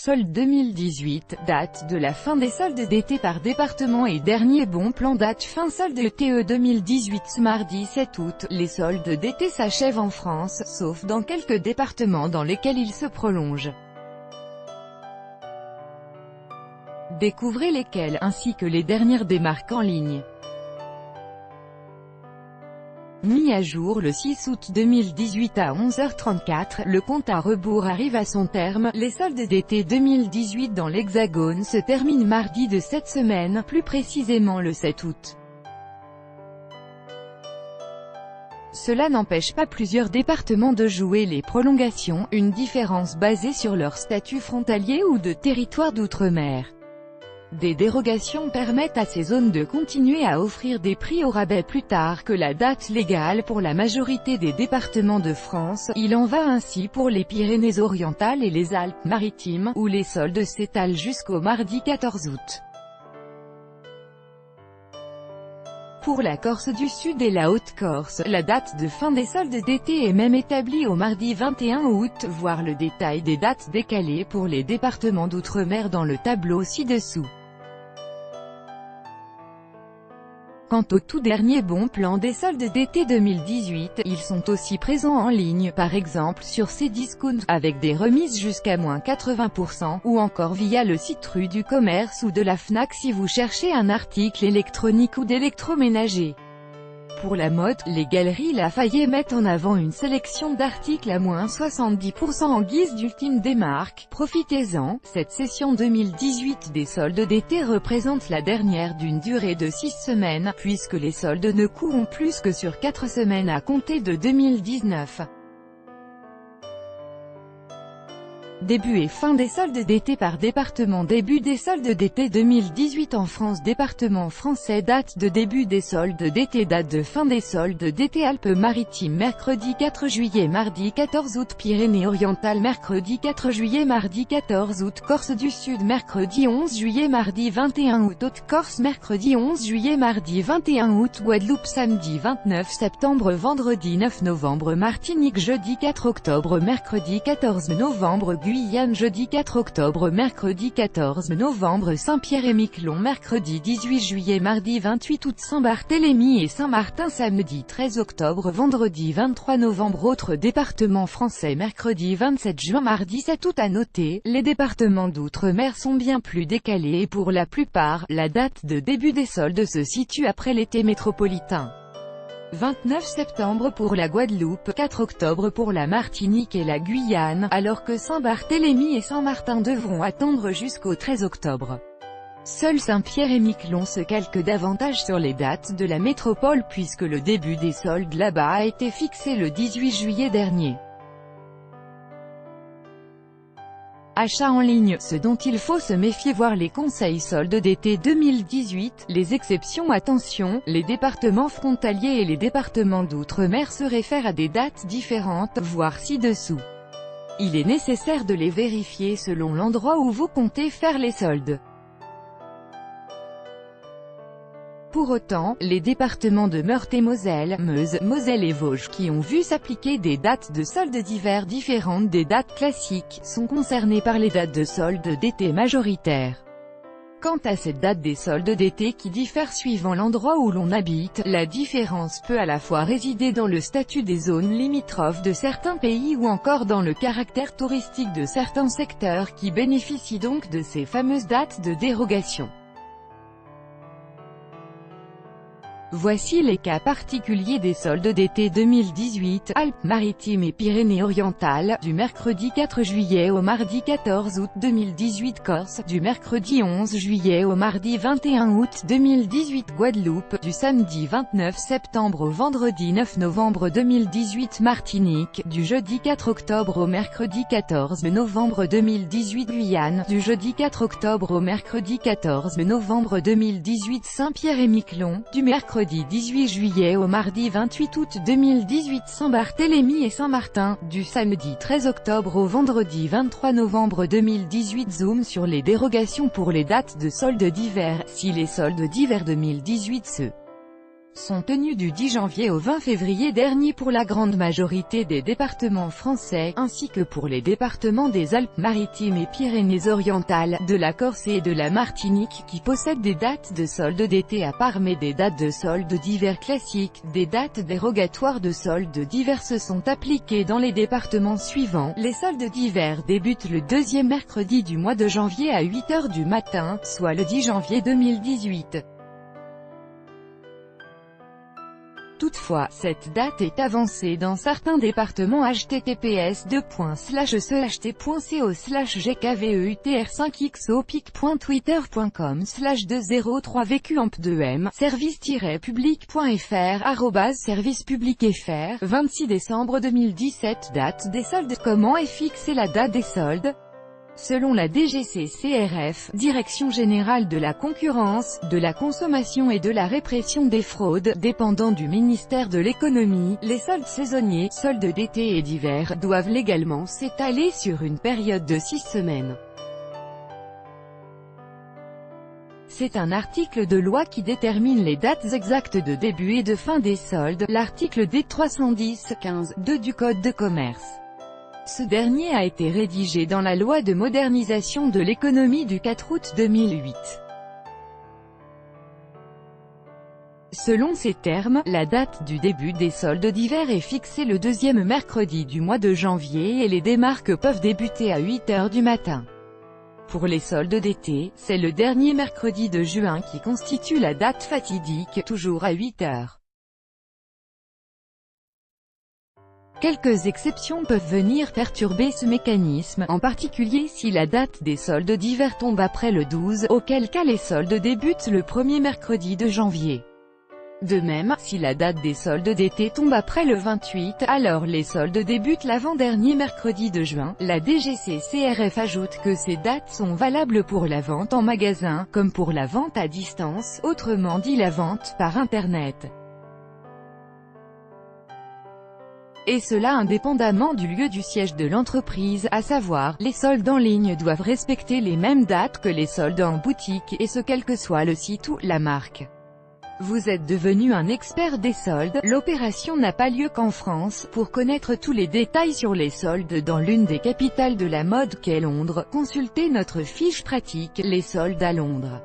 Soldes 2018, date de la fin des soldes d'été par département et dernier bon plan date fin soldes TE 2018. Mardi 7 août, les soldes d'été s'achèvent en France, sauf dans quelques départements dans lesquels ils se prolongent. Découvrez lesquels, ainsi que les dernières démarques en ligne. Mis à jour le 6 août 2018 à 11h34, le compte à rebours arrive à son terme. Les soldes d'été 2018 dans l'Hexagone se terminent mardi de cette semaine, plus précisément le 7 août. Cela n'empêche pas plusieurs départements de jouer les prolongations, une différence basée sur leur statut frontalier ou de territoire d'outre-mer. Des dérogations permettent à ces zones de continuer à offrir des prix au rabais plus tard que la date légale pour la majorité des départements de France. Il en va ainsi pour les Pyrénées-Orientales et les Alpes-Maritimes, où les soldes s'étalent jusqu'au mardi 14 août. Pour la Corse du Sud et la Haute-Corse, la date de fin des soldes d'été est même établie au mardi 21 août, voir le détail des dates décalées pour les départements d'outre-mer dans le tableau ci-dessous. Quant au tout dernier bon plan des soldes d'été 2018, ils sont aussi présents en ligne, par exemple sur Cdiscount, avec des remises jusqu'à moins 80%, ou encore via le site Rue du Commerce ou de la Fnac si vous cherchez un article électronique ou d'électroménager. Pour la mode, les Galeries Lafayette mettent en avant une sélection d'articles à moins 70% en guise d'ultime démarque. Profitez-en, cette session 2018 des soldes d'été représente la dernière d'une durée de 6 semaines, puisque les soldes ne courront plus que sur 4 semaines à compter de 2019. Début et fin des soldes d'été par département. Début des soldes d'été 2018 en France. Département français. Date de début des soldes d'été. Date de fin des soldes d'été. Alpes-Maritimes mercredi 4 juillet mardi 14 août. Pyrénées-Orientales mercredi 4 juillet mardi 14 août. Corse du Sud mercredi 11 juillet mardi 21 août. Haute-Corse mercredi 11 juillet mardi 21 août. Guadeloupe samedi 29 septembre vendredi 9 novembre. Martinique jeudi 4 octobre mercredi 14 novembre. Guyane jeudi 4 octobre mercredi 14 novembre. Saint-Pierre-et-Miquelon mercredi 18 juillet mardi 28 août. Saint-Barthélemy et Saint-Martin samedi 13 octobre vendredi 23 novembre. Autres départements français mercredi 27 juin mardi 7 août. À noter, les départements d'outre-mer sont bien plus décalés et pour la plupart, la date de début des soldes se situe après l'été métropolitain. 29 septembre pour la Guadeloupe, 4 octobre pour la Martinique et la Guyane, alors que Saint-Barthélemy et Saint-Martin devront attendre jusqu'au 13 octobre. Seul Saint-Pierre-et-Miquelon se calque davantage sur les dates de la métropole puisque le début des soldes là-bas a été fixé le 18 juillet dernier. Achat en ligne, ce dont il faut se méfier. Voir les conseils soldes d'été 2018, les exceptions. Attention, les départements frontaliers et les départements d'outre-mer se réfèrent à des dates différentes, voir ci-dessous. Il est nécessaire de les vérifier selon l'endroit où vous comptez faire les soldes. Pour autant, les départements de Meurthe-et-Moselle, Meuse, Moselle et Vosges qui ont vu s'appliquer des dates de soldes d'hiver différentes des dates classiques, sont concernés par les dates de soldes d'été majoritaires. Quant à cette date des soldes d'été qui diffère suivant l'endroit où l'on habite, la différence peut à la fois résider dans le statut des zones limitrophes de certains pays ou encore dans le caractère touristique de certains secteurs qui bénéficient donc de ces fameuses dates de dérogation. Voici les cas particuliers des soldes d'été 2018, Alpes-Maritimes et Pyrénées-Orientales, du mercredi 4 juillet au mardi 14 août 2018. Corse, du mercredi 11 juillet au mardi 21 août 2018. Guadeloupe, du samedi 29 septembre au vendredi 9 novembre 2018. Martinique, du jeudi 4 octobre au mercredi 14 novembre 2018. Guyane, du jeudi 4 octobre au mercredi 14 novembre 2018. Saint-Pierre-et-Miquelon, du mercredi 18 juillet au mardi 28 août 2018. Saint-Barthélemy et Saint-Martin, du samedi 13 octobre au vendredi 23 novembre 2018. Zoom sur les dérogations pour les dates de soldes d'hiver. Si les soldes d'hiver 2018 se sont tenues du 10 janvier au 20 février dernier pour la grande majorité des départements français, ainsi que pour les départements des Alpes-Maritimes et Pyrénées-Orientales, de la Corse et de la Martinique qui possèdent des dates de solde d'été à part mais des dates de solde d'hiver classiques. Des dates dérogatoires de solde diverses sont appliquées dans les départements suivants. Les soldes d'hiver débutent le deuxième mercredi du mois de janvier à 8 h du matin, soit le 10 janvier 2018. Toutefois, cette date est avancée dans certains départements. https://gkvutr5xopic.twitter.com/203vqamp2m service-public.fr @servicepublic.fr 26 décembre 2017. Date des soldes. Comment est fixée la date des soldes? Selon la DGCCRF, Direction générale de la concurrence, de la consommation et de la répression des fraudes, dépendant du ministère de l'économie, les soldes saisonniers, soldes d'été et d'hiver, doivent légalement s'étaler sur une période de 6 semaines. C'est un article de loi qui détermine les dates exactes de début et de fin des soldes, l'article D310-15-2 du Code de commerce. Ce dernier a été rédigé dans la loi de modernisation de l'économie du 4 août 2008. Selon ces termes, la date du début des soldes d'hiver est fixée le deuxième mercredi du mois de janvier et les démarques peuvent débuter à 8 h du matin. Pour les soldes d'été, c'est le dernier mercredi de juin qui constitue la date fatidique, toujours à 8 h. Quelques exceptions peuvent venir perturber ce mécanisme, en particulier si la date des soldes d'hiver tombe après le 12, auquel cas les soldes débutent le premier mercredi de janvier. De même, si la date des soldes d'été tombe après le 28, alors les soldes débutent l'avant-dernier mercredi de juin. La DGCCRF ajoute que ces dates sont valables pour la vente en magasin, comme pour la vente à distance, autrement dit la vente par Internet. Et cela indépendamment du lieu du siège de l'entreprise, à savoir, les soldes en ligne doivent respecter les mêmes dates que les soldes en boutique, et ce quel que soit le site ou la marque. Vous êtes devenu un expert des soldes, l'opération n'a pas lieu qu'en France. Pour connaître tous les détails sur les soldes dans l'une des capitales de la mode qu'est Londres, consultez notre fiche pratique, les soldes à Londres.